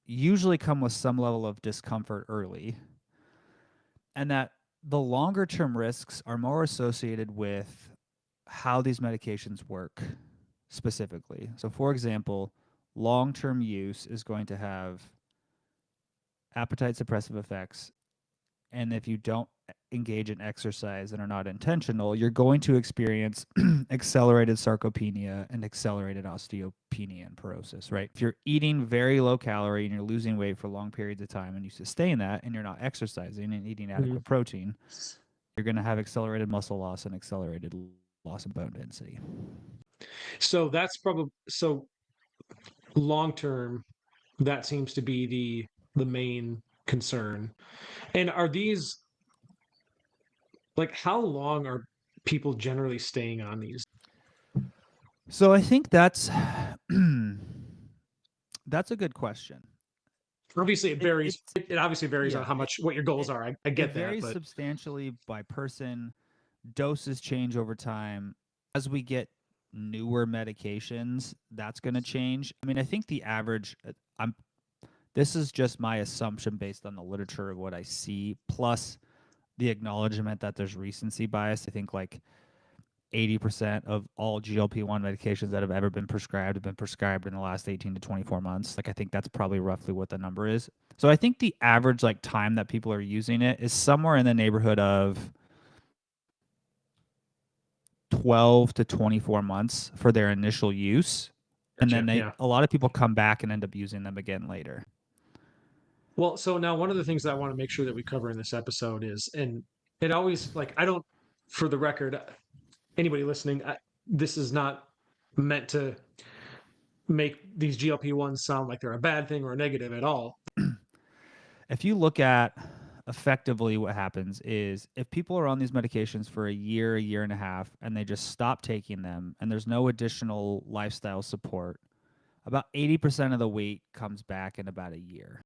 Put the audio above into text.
usually come with some level of discomfort early, and that the longer term risks are more associated with how these medications work specifically. So, for example, long term use is going to have appetite suppressive effects. And if you don't engage in exercise and are not intentional, you're going to experience accelerated sarcopenia and accelerated osteopenia and porosis, right? If you're eating very low calorie and you're losing weight for long periods of time and you sustain that and you're not exercising and eating Mhm. adequate protein, you're going to have accelerated muscle loss and accelerated loss of bone density. So that's probably so long term. That seems to be the main concern. And are these like how long are people generally staying on these? So I think that's that's a good question. Obviously, it It varies. it's It obviously varies on yeah, how much what your goals it are. I it get that, varies but substantially by person. Doses change over time. As we get newer medications, that's going to change. I mean, I think the average I'm this is just my assumption based on the literature of what I see plus the acknowledgement that there's recency bias. I think like 80% of all GLP-1 medications that have ever been prescribed have been prescribed in the last 18 to 24 months. Like I think that's probably roughly what the number is. So I think the average like time that people are using it is somewhere in the neighborhood of 12 to 24 months for their initial use. And then gotcha. Yeah. a lot of people come back and end up using them again later. Well, so now one of the things that I want to make sure that we cover in this episode is, and it always like I don't, for the record, anybody listening, this is not meant to make these GLP-1s sound like they're a bad thing or a negative at all. If you look at effectively what happens is if people are on these medications for a year and a half, and they just stop taking them and there's no additional lifestyle support, about 80% of the weight comes back in about a year.